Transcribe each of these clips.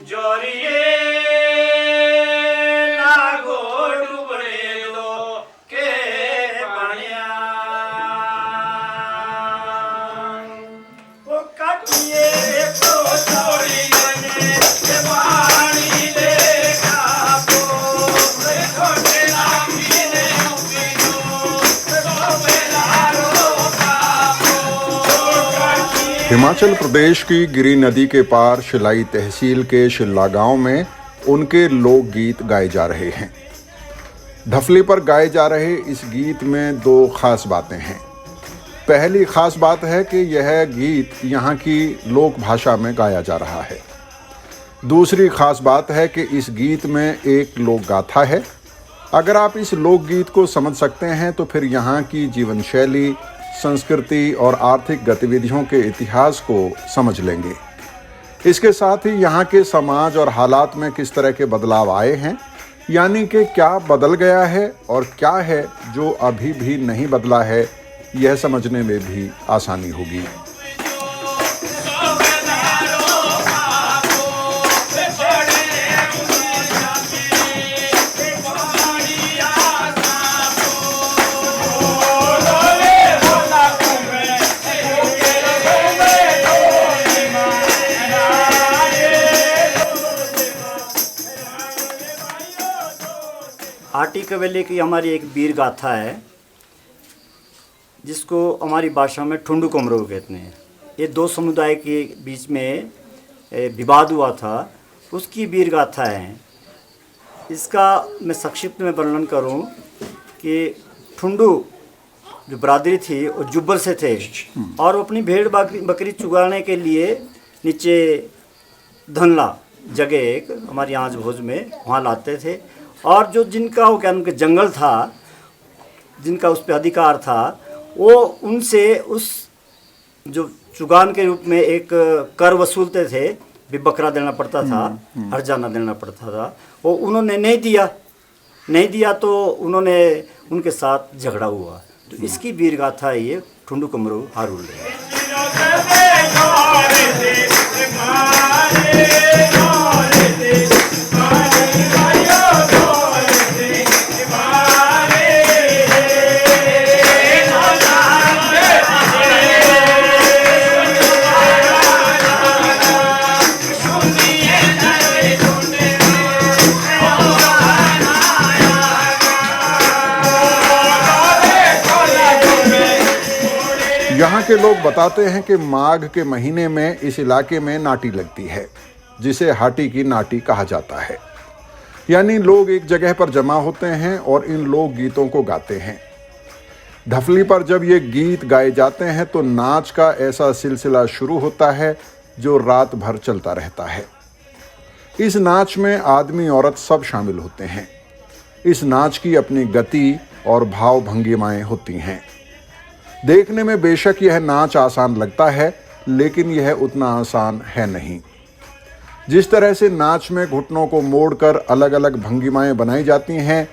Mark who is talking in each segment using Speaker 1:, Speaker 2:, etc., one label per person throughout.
Speaker 1: जोरिए लागो डुबड़े दो के पानिया वो काटिए तो छोड़ी गने के पानी देखा को छोटे लामी ने उपिनो तो मेरा रोका
Speaker 2: हिमाचल प्रदेश की गिरी नदी के पार शिलाई तहसील के शिल्ला गांव में उनके लोकगीत गाए जा रहे हैं। ढफली पर गाए जा रहे इस गीत में दो खास बातें हैं। पहली खास बात है कि यह गीत यहाँ की लोक भाषा में गाया जा रहा है। दूसरी खास बात है कि इस गीत में एक लोक गाथा है। अगर आप इस लोकगीत को समझ सकते हैं तो फिर यहाँ की जीवन शैली, संस्कृति और आर्थिक गतिविधियों के इतिहास को समझ लेंगे। इसके साथ ही यहाँ के समाज और हालात में किस तरह के बदलाव आए हैं, यानी कि क्या बदल गया है और क्या है जो अभी भी नहीं बदला है, यह समझने में भी आसानी होगी।
Speaker 3: हाटी कबीले की हमारी एक वीर गाथा है जिसको हमारी भाषा में ठुंडू कमरो कहते हैं। ये दो समुदाय के बीच में विवाद हुआ था, उसकी वीर गाथा है। इसका मैं संक्षिप्त में वर्णन करूं कि ठुंडू जो बरादरी थी वो जुब्बल से थे और वो अपनी भेड़ बकरी चुगाने के लिए नीचे धनला जगह एक हमारी आंच भोज में वहाँ लाते थे। और जो जिनका वो क्या उनके जंगल था, जिनका उस पर अधिकार था, वो उनसे उस जो चुगान के रूप में एक कर वसूलते थे, भी बकरा देना पड़ता था, हरजाना देना पड़ता था। वो उन्होंने नहीं दिया तो उन्होंने उनके साथ झगड़ा हुआ। तो इसकी वीर गाथा है ये ठुंडू कमरू हारुल है।
Speaker 2: यहाँ के लोग बताते हैं कि माघ के महीने में इस इलाके में नाटी लगती है, जिसे हाटी की नाटी कहा जाता है। यानी लोग एक जगह पर जमा होते हैं और इन लोक गीतों को गाते हैं। ढफली पर जब ये गीत गाए जाते हैं तो नाच का ऐसा सिलसिला शुरू होता है जो रात भर चलता रहता है। इस नाच में आदमी औरत सब शामिल होते हैं। इस नाच की अपनी गति और भाव भंगिमाएं होती हैं। देखने में बेशक यह नाच आसान लगता है, लेकिन यह उतना आसान है नहीं। जिस तरह से नाच में घुटनों को मोड़कर अलग अलग भंगिमाएं बनाई जाती हैं,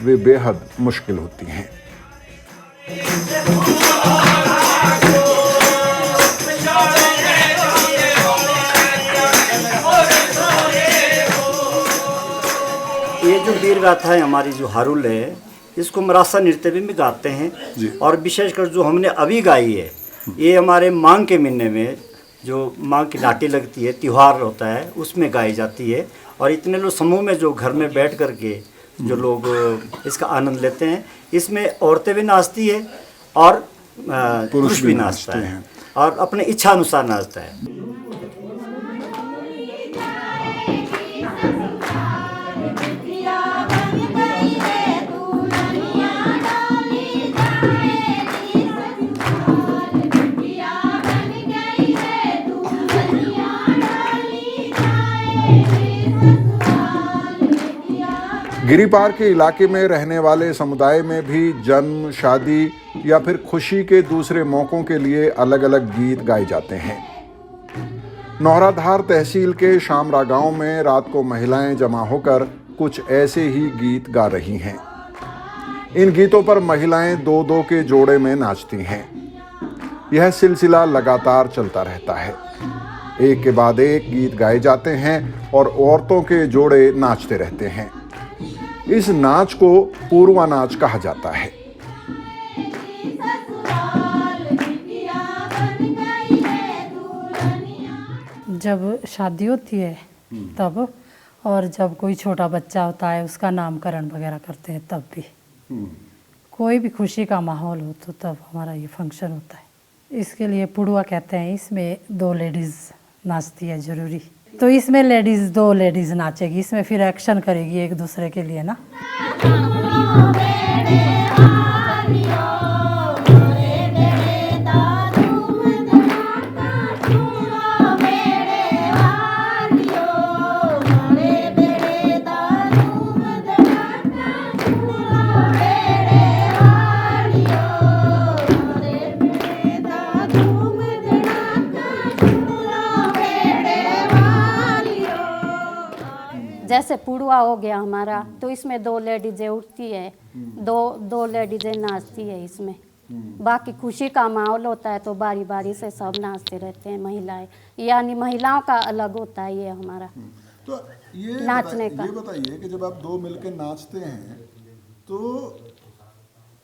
Speaker 2: वे बेहद मुश्किल होती हैं।
Speaker 3: ये जो वीर गाथा है हमारी जो हारुल है, इसको मरासा नृत्य भी गाते हैं। और विशेषकर जो हमने अभी गाई है, ये हमारे मांग के महीने में जो मांग की नाटी लगती है, त्यौहार होता है, उसमें गाई जाती है। और इतने लोग समूह में जो घर में बैठ करके जो लोग इसका आनंद लेते हैं, इसमें औरतें भी नाचती है और पुरुष भी नाचता है और अपने इच्छा अनुसार नाचता है।
Speaker 2: गिरिपार के इलाके में रहने वाले समुदाय में भी जन्म, शादी या फिर खुशी के दूसरे मौकों के लिए अलग अलग गीत गाए जाते हैं। नौराधार तहसील के शामरा गांव में रात को महिलाएं जमा होकर कुछ ऐसे ही गीत गा रही हैं। इन गीतों पर महिलाएं दो दो के जोड़े में नाचती हैं। यह सिलसिला लगातार चलता रहता है। एक के बाद एक गीत गाए जाते हैं और औरतों के जोड़े नाचते रहते हैं। इस नाच को पूर्वा नाच कहा जाता है।
Speaker 4: जब शादी होती है तब, और जब कोई छोटा बच्चा होता है उसका नामकरण वगैरह करते हैं तब भी, कोई भी खुशी का माहौल हो तो तब हमारा ये फंक्शन होता है। इसके लिए पुड़वा कहते हैं। इसमें 2 लेडीज़ नाचती है ज़रूरी, तो इसमें दो लेडीज़ नाचेगी, इसमें फिर एक्शन करेगी एक दूसरे के लिए ना।
Speaker 5: जैसे पुड़वा हो गया हमारा, तो इसमें 2 लेडीजें उठती है, दो लेडीजें नाचती है इसमें। बाकी खुशी का माहौल होता है तो बारी बारी से सब नाचते रहते हैं महिलाएं, यानी महिलाओं का अलग होता है ये हमारा।
Speaker 2: तो ये
Speaker 5: नाचने का।
Speaker 2: ये बताइए कि जब आप 2 मिलकर नाचते हैं तो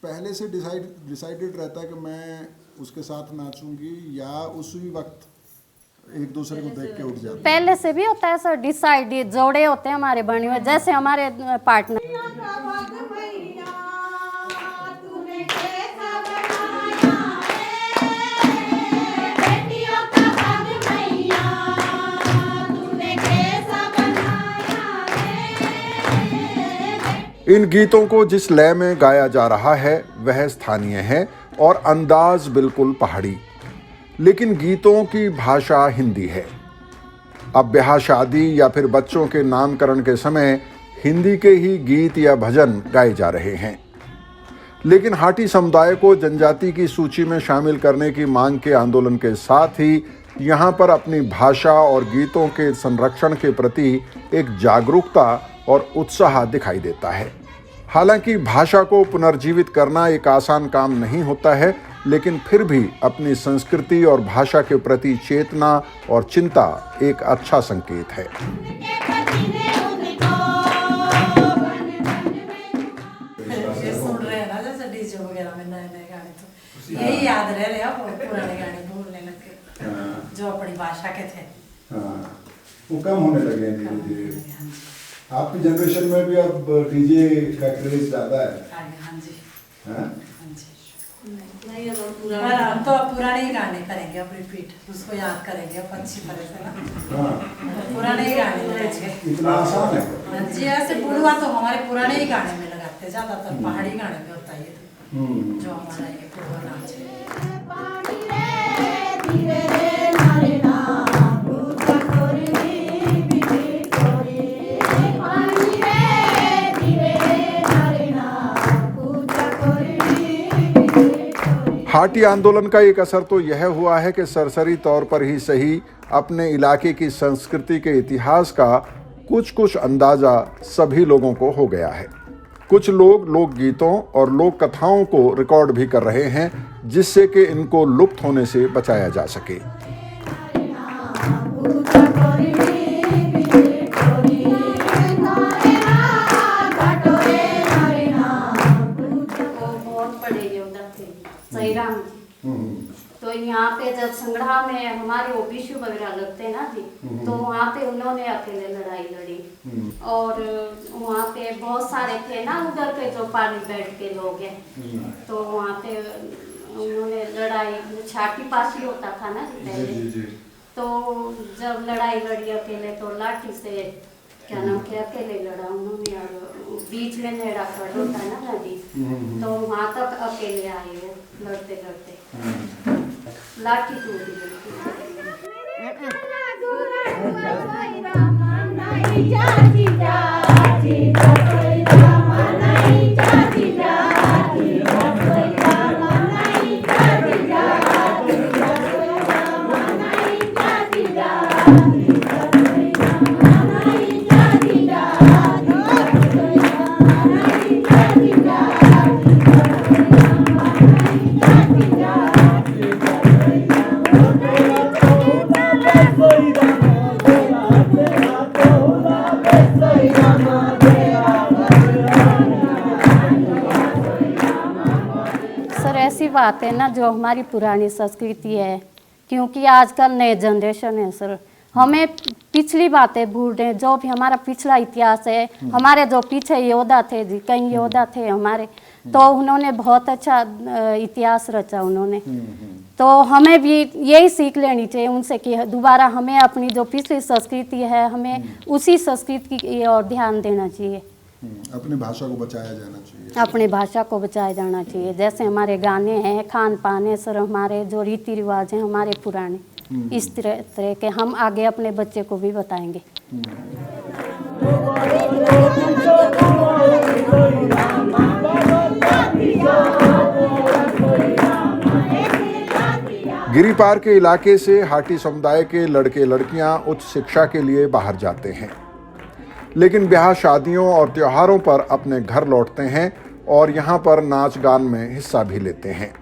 Speaker 2: पहले से डिसाइडेड रहता है कि मैं उसके साथ नाचूंगी, या उसी वक्त एक दूसरे को देख के उठ जाते हैं?
Speaker 5: पहले से भी होता है सर, डिसाइडेड जोड़े होते हैं हमारे बने हुए, जैसे हमारे पार्टनर।
Speaker 2: इन गीतों को जिस लय में गाया जा रहा है वह स्थानीय है और अंदाज बिल्कुल पहाड़ी, लेकिन गीतों की भाषा हिंदी है। अब ब्याह शादी या फिर बच्चों के नामकरण के समय हिंदी के ही गीत या भजन गाए जा रहे हैं, लेकिन हाटी समुदाय को जनजाति की सूची में शामिल करने की मांग के आंदोलन के साथ ही यहाँ पर अपनी भाषा और गीतों के संरक्षण के प्रति एक जागरूकता और उत्साह दिखाई देता है। हालांकि भाषा को पुनर्जीवित करना एक आसान काम नहीं होता है, लेकिन फिर भी अपनी संस्कृति और भाषा के प्रति चेतना और चिंता एक अच्छा संकेत है।
Speaker 4: सुन रहे हैं ना जैसे डीजे वगैरह में नए नए गाने, तो यही याद रह रहे हैं पुराने गाने भूलने लगे जो अपनी भाषा के थे।
Speaker 2: वो कम होने लगे हैं धीरे धीरे। आपकी जनरेशन में भी अब डीजे का क्रेज ज्यादा है।
Speaker 4: हाँ जी,
Speaker 2: हाँ?
Speaker 4: पर हम तो अब पुराने ही गाने करेंगे, अब रिपीट उसको याद करेंगे अब अच्छी तरह से ना।
Speaker 2: हाँ।
Speaker 4: पुराने ही गाने लगाएंगे।
Speaker 2: इतना आसान है?
Speaker 4: हाँ जी, ऐसे पुड़वा तो हमारे पुराने ही गाने में लगाते, ज्यादातर पहाड़ी गाने में होता है ये तो, जो हमारा ये पुड़वा नाच है।
Speaker 2: हाटी आंदोलन का एक असर तो यह हुआ है कि सरसरी तौर पर ही सही अपने इलाके की संस्कृति के इतिहास का कुछ अंदाजा सभी लोगों को हो गया है। कुछ लोग लोकगीतों और लोक कथाओं को रिकॉर्ड भी कर रहे हैं, जिससे कि इनको लुप्त होने से बचाया जा सके।
Speaker 5: तो यहाँ पे जब संगड़ा में हमारे ओबीसी वगैरह लगते हैं ना जी, तो वहाँ पे उन्होंने अकेले लड़ाई लड़ी, और वहाँ पे बहुत सारे थे ना उधर के जो पानी बैठ के लोग हैं, तो वहाँ पे उन्होंने लड़ाई, छाटी पासी होता था ना पहले, तो जब लड़ाई लड़ी अकेले तो लाठी से क्या नाम के अकेले लड़ा उन्होंने, और बीच में नेड़ा खड़ा होता है ना नदी, तो वहाँ तक अकेले आए वो लड़ते लड़ते, लाठी टूट
Speaker 1: Foi
Speaker 5: बात है ना, जो हमारी पुरानी संस्कृति है, क्योंकि आजकल नए जनरेशन है सर, हमें पिछली बातें भूल रहे हैं। जो भी हमारा पिछला इतिहास है, हमारे जो पीछे योद्धा थे जी, कई योद्धा थे हमारे, तो उन्होंने बहुत अच्छा इतिहास रचा उन्होंने। तो हमें भी यही सीख लेनी चाहिए उनसे कि दोबारा हमें अपनी जो पिछली संस्कृति है, हमें उसी संस्कृति की ओर ध्यान देना चाहिए।
Speaker 2: अपनी भाषा को बचाया जाना चाहिए।
Speaker 5: अपनी भाषा को बचाया जाना चाहिए। जैसे हमारे गाने हैं, खान पान है सर, हमारे जो रीति रिवाज हैं हमारे पुराने, इस तरह के हम आगे अपने बच्चे को भी बताएंगे।
Speaker 2: गिरिपार के इलाके से हाटी समुदाय के लड़के लड़कियां उच्च शिक्षा के लिए बाहर जाते हैं, लेकिन ब्याह शादियों और त्योहारों पर अपने घर लौटते हैं और यहाँ पर नाच गान में हिस्सा भी लेते हैं।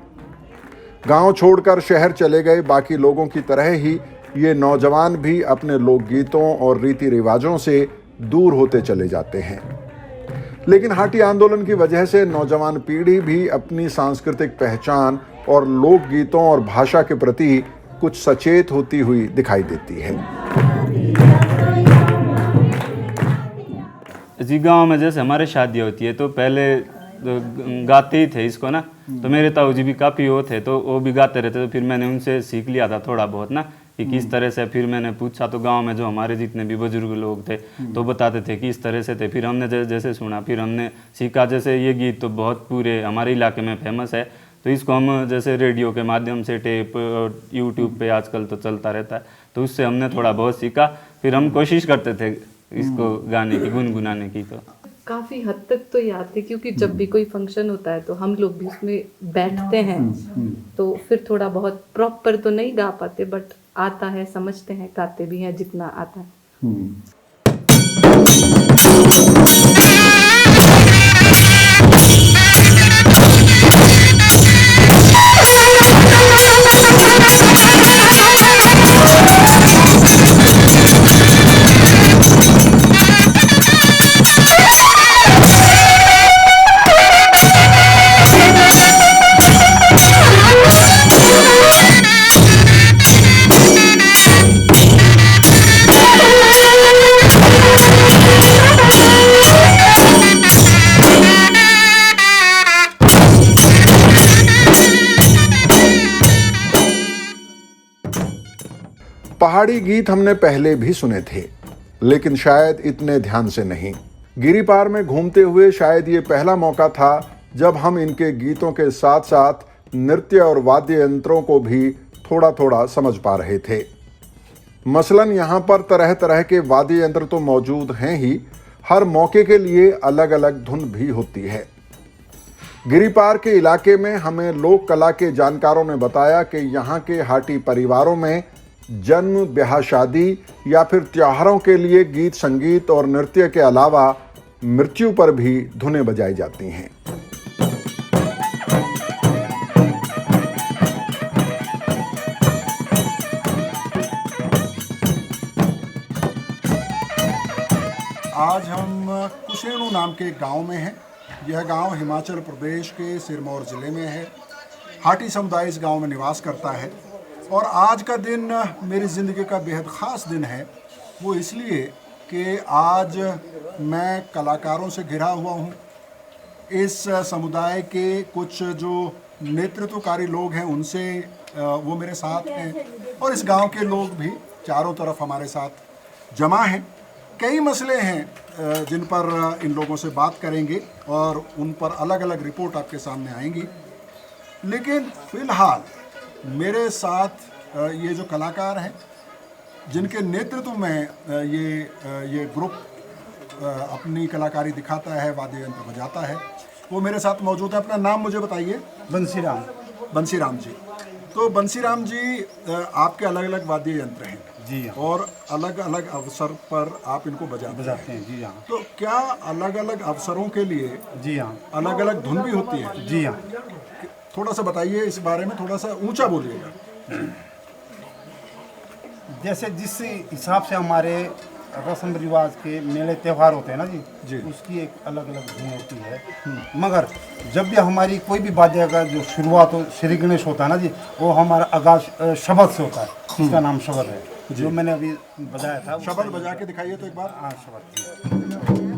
Speaker 2: गांव छोड़कर शहर चले गए बाकी लोगों की तरह ही ये नौजवान भी अपने लोकगीतों और रीति रिवाजों से दूर होते चले जाते हैं। लेकिन हाटी आंदोलन की वजह से नौजवान पीढ़ी भी अपनी सांस्कृतिक पहचान और लोकगीतों और भाषा के प्रति कुछ सचेत होती हुई दिखाई देती है।
Speaker 6: इसी गांव में जैसे हमारे शादी होती है तो पहले तो गाते ही थे इसको ना, तो मेरे ताऊ जी भी काफ़ी वो थे, तो वो भी गाते रहते, तो फिर मैंने उनसे सीख लिया था थोड़ा बहुत ना कि किस तरह से। फिर मैंने पूछा तो गांव में जो हमारे जितने भी बुजुर्ग लोग थे तो बताते थे कि इस तरह से थे। फिर हमने जैसे सुना, फिर हमने सीखा। जैसे ये गीत तो बहुत पूरे हमारे इलाके में फेमस है, तो इसको हम जैसे रेडियो के माध्यम से, टेप और यूट्यूब पे आजकल तो चलता रहता है, तो उससे हमने थोड़ा बहुत सीखा। फिर हम कोशिश करते थे इसको गाने की, गुनगुनाने की। तो
Speaker 7: काफ़ी हद तक तो याद थे, क्योंकि जब भी कोई फंक्शन होता है तो हम लोग भी उसमें बैठते हैं, तो फिर थोड़ा बहुत प्रॉपर तो नहीं गा पाते, बट आता है, समझते हैं, गाते भी हैं जितना आता है।
Speaker 2: पहाड़ी गीत हमने पहले भी सुने थे, लेकिन शायद इतने ध्यान से नहीं। गिरिपार में घूमते हुए शायद ये पहला मौका था जब हम इनके गीतों के साथ साथ नृत्य और वाद्य यंत्रों को भी थोड़ा थोड़ा समझ पा रहे थे। मसलन यहाँ पर तरह तरह के वाद्य यंत्र तो मौजूद हैं ही, हर मौके के लिए अलग अलग धुन भी होती है। गिरिपार के इलाके में हमें लोक कला के जानकारों ने बताया कि यहाँ के हाटी परिवारों में जन्म, ब्याह शादी या फिर त्योहारों के लिए गीत संगीत और नृत्य के अलावा मृत्यु पर भी धुनें बजाई जाती हैं। आज हम कुशेणु नाम के गांव में हैं। यह गांव हिमाचल प्रदेश के सिरमौर ज़िले में है। हाटी समुदाय इस गांव में निवास करता है और आज का दिन मेरी ज़िंदगी का बेहद ख़ास दिन है। वो इसलिए कि आज मैं कलाकारों से घिरा हुआ हूँ। इस समुदाय के कुछ जो नेतृत्वकारी लोग हैं उनसे वो मेरे साथ हैं और इस गांव के लोग भी चारों तरफ हमारे साथ जमा हैं। कई मसले हैं जिन पर इन लोगों से बात करेंगे और उन पर अलग अलग रिपोर्ट आपके सामने आएंगी। लेकिन फ़िलहाल मेरे साथ ये जो कलाकार हैं जिनके नेतृत्व में ये ग्रुप अपनी कलाकारी दिखाता है, वाद्य यंत्र बजाता है, वो मेरे साथ मौजूद है। अपना नाम मुझे बताइए।
Speaker 8: बंसीराम।
Speaker 2: बंसीराम जी। तो बंसीराम जी, आपके अलग अलग वाद्य यंत्र हैं
Speaker 8: जी हाँ।
Speaker 2: और अलग अलग अवसर पर आप इनको बजाते हैं।
Speaker 8: जी हाँ।
Speaker 2: तो क्या अलग अलग अवसरों के लिए
Speaker 8: जी हाँ
Speaker 2: अलग अलग धुन भी होती है?
Speaker 8: जी हाँ।
Speaker 2: थोड़ा सा बताइए इस बारे में, थोड़ा सा ऊंचा बोलिएगा।
Speaker 8: जैसे जिस हिसाब से हमारे रस्म रिवाज के मेले त्यौहार होते हैं ना जी, उसकी एक अलग अलग धुन होती है। मगर जब भी हमारी कोई भी वाद्य का जो शुरुआत हो, श्री गणेश होता है ना जी, वो हमारा आगाज शब्द से होता है, इसका नाम शब्द है, जो मैंने अभी बजाया था।
Speaker 2: शब्द बजा के दिखाइए तो एक बार।
Speaker 8: हाँ, शब्द।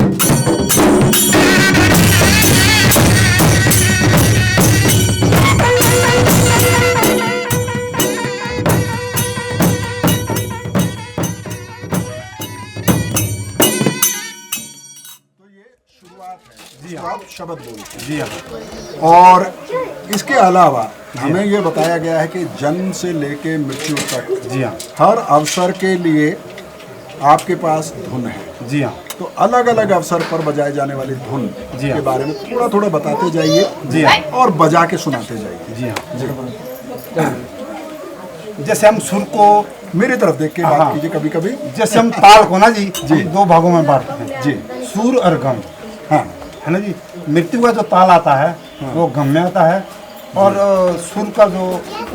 Speaker 2: जी आप शब्द बोलते हैं।
Speaker 8: जी हाँ।
Speaker 2: और इसके अलावा हमें ये बताया गया है कि जन्म से लेके मृत्यु तक
Speaker 8: जी हाँ।
Speaker 2: हर अवसर के लिए आपके पास धुन है।
Speaker 8: जी हाँ।
Speaker 2: तो अलग अलग अवसर पर बजाए जाने वाली धुन
Speaker 8: जी हाँ।
Speaker 2: के बारे में थोड़ा थोड़ा बताते जाइए।
Speaker 8: जी हाँ।
Speaker 2: और बजा के सुनाते जाइए।
Speaker 8: जी हाँ। जैसे हम सुर को
Speaker 2: मेरी तरफ देख के बात कीजिए कभी कभी।
Speaker 8: जैसे हम ताल को ना जी दो भागों में बांटते हैं
Speaker 2: जी,
Speaker 8: सुर और गम।
Speaker 2: हाँ,
Speaker 8: है ना जी। मृत्यु का जो ताल आता है वो गम में आता है, और सुर का जो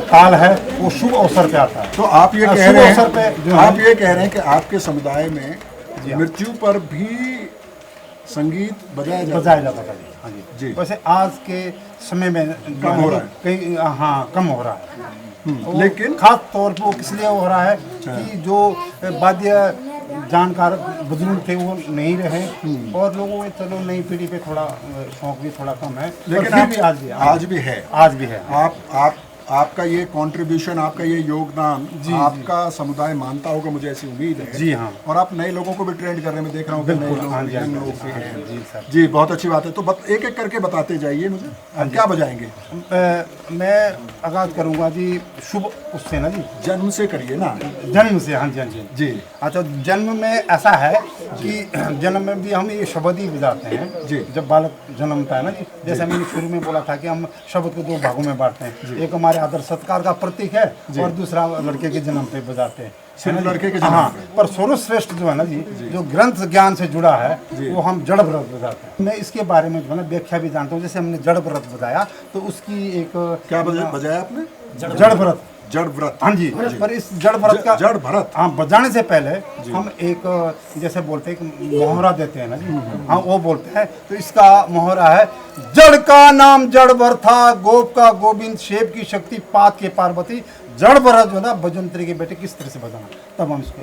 Speaker 8: ताल है वो शुभ अवसर पे आता है।
Speaker 2: तो आप ये कह
Speaker 8: शुभ
Speaker 2: रहे
Speaker 8: अवसर पे
Speaker 2: हैं,
Speaker 8: जो
Speaker 2: आप
Speaker 8: है-
Speaker 2: ये कह रहे हैं कि आपके समुदाय में मृत्यु पर भी संगीत बजाया
Speaker 8: जाता था जी। हाँ
Speaker 2: जी।
Speaker 8: जी। वैसे आज के समय में
Speaker 2: कम हो रहा है।
Speaker 8: कहीं हाँ कम हो रहा है।
Speaker 2: लेकिन
Speaker 8: खास तौर पर वो किस लिए हो रहा है कि जो वाद्य जानकार बुजुर्ग थे वो नहीं रहे, और लोगों में चलो नई पीढ़ी पे थोड़ा शौक भी थोड़ा कम है,
Speaker 2: लेकिन
Speaker 8: फिर
Speaker 2: आप-
Speaker 8: भी आज भी
Speaker 2: है।
Speaker 8: आज भी है।
Speaker 2: आपका ये कंट्रीब्यूशन, आपका ये योगदान आपका समुदाय मानता होगा, मुझे ऐसी उम्मीद है।
Speaker 8: जी हाँ।
Speaker 2: और आप नए लोगों को भी ट्रेंड करने में देख रहा हूँ कि नए
Speaker 8: बिल्कुल,
Speaker 2: लोग,
Speaker 8: हाँ जी,
Speaker 2: young
Speaker 8: हाँ
Speaker 2: लोग
Speaker 8: जी,
Speaker 2: भी
Speaker 8: हाँ
Speaker 2: हैं।
Speaker 8: जी, सर।
Speaker 2: जी, बहुत अच्छी बात है। तो एक एक करके बताते जाइए मुझे, हम क्या बजाएंगे।
Speaker 8: मैं आगाज करूंगा जी शुभ उससे ना जी,
Speaker 2: जन्म से करिए ना।
Speaker 8: जन्म से। हाँ जी, हाँ जी।
Speaker 2: जी।
Speaker 8: अच्छा, जन्म में ऐसा है कि जन्म में भी हम ये शब्द ही बजाते हैं
Speaker 2: जी।
Speaker 8: जब बालक जन्मता है ना जी। जैसे मैंने शुरू में बोला था कि हम शब्द को दो भागों में बांटते हैं, एक हमारे आदर सत्कार का प्रतीक है और दूसरा लड़के के जन्म पे बजाते हैं।
Speaker 2: सिर्फ लड़के के जन्म
Speaker 8: हाँ,
Speaker 2: पे।
Speaker 8: पर सर्वश्रेष्ठ जो है ना जी, जो ग्रंथ ज्ञान से जुड़ा है वो हम जड़ व्रत बजाते हैं। मैं इसके बारे में जो है ना व्याख्या भी जानता हूँ। जैसे हमने जड़ व्रत बजाया तो उसकी एक
Speaker 2: क्या बजाया आपने।
Speaker 8: जड़ व्रत।
Speaker 2: जड़ व्रत।
Speaker 8: हाँ जी। पर इस जड़ व्रत का
Speaker 2: जड़ भरत,
Speaker 8: हाँ, बजाने से पहले हम एक जैसे बोलते हैं कि मोहरा देते हैं ना जी, हाँ वो बोलते हैं। तो इसका मोहरा है, जड़ का नाम जड़ भर था, गोप का गोविंद, शेप की शक्ति, पात के पार्वती, जड़ भरा जो ना बजंत्री के बेटे किस तरह से बजाना, तब हम इसको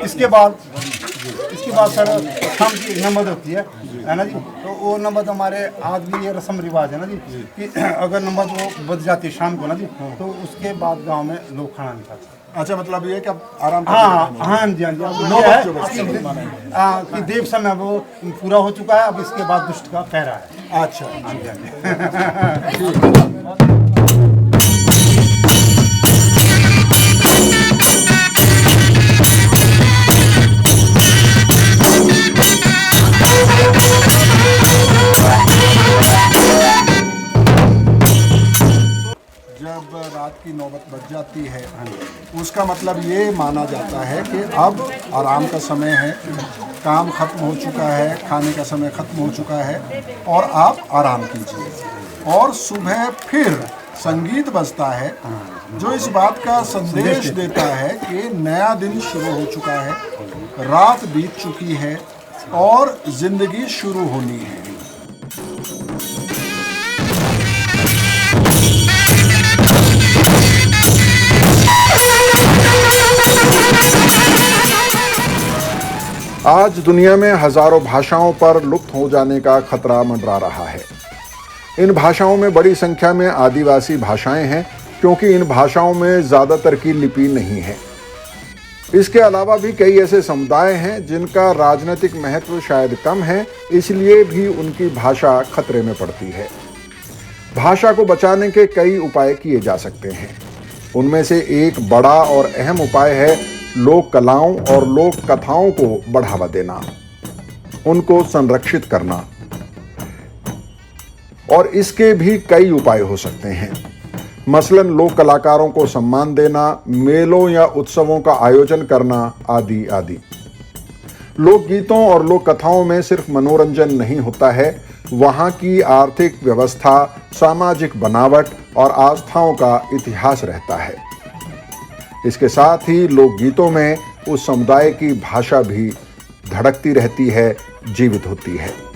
Speaker 8: इसके बाद सर शाम की नमद होती है ना जी। तो वो नमद हमारे आज भी ये रस्म रिवाज है ना जी कि अगर नमद वो बज जाती है शाम को ना जी, तो उसके बाद गांव में लोग खाना नहीं खाते।
Speaker 2: अच्छा, मतलब ये कि अब आराम
Speaker 8: हाँ हाँ जी, हाँ जी। अब
Speaker 2: नौ
Speaker 8: ये है
Speaker 2: बच्चों
Speaker 8: कि देव समय वो पूरा हो चुका है, अब इसके बाद दुष्ट का पहरा है।
Speaker 2: अच्छा,
Speaker 8: हाँ जी, हाँ जी।
Speaker 2: जब रात की नौबत बज जाती है उसका मतलब ये माना जाता है कि अब आराम का समय है, काम खत्म हो चुका है, खाने का समय खत्म हो चुका है और आप आराम कीजिए। और सुबह फिर संगीत बजता है जो इस बात का संदेश देता है कि नया दिन शुरू हो चुका है, रात बीत चुकी है और जिंदगी शुरू होनी है। आज दुनिया में हजारों भाषाओं पर लुप्त हो जाने का खतरा मंडरा रहा है। इन भाषाओं में बड़ी संख्या में आदिवासी भाषाएं हैं क्योंकि इन भाषाओं में ज़्यादातर की लिपि नहीं है। इसके अलावा भी कई ऐसे समुदाय हैं जिनका राजनीतिक महत्व शायद कम है, इसलिए भी उनकी भाषा खतरे में पड़ती है। भाषा को बचाने के कई उपाय किए जा सकते हैं। उनमें से एक बड़ा और अहम उपाय है लोक कलाओं और लोक कथाओं को बढ़ावा देना, उनको संरक्षित करना। और इसके भी कई उपाय हो सकते हैं, मसलन लोक कलाकारों को सम्मान देना, मेलों या उत्सवों का आयोजन करना आदि आदि। लोकगीतों और लोक कथाओं में सिर्फ मनोरंजन नहीं होता है, वहाँ की आर्थिक व्यवस्था, सामाजिक बनावट और आस्थाओं का इतिहास रहता है। इसके साथ ही लोकगीतों में उस समुदाय की भाषा भी धड़कती रहती है, जीवित होती है।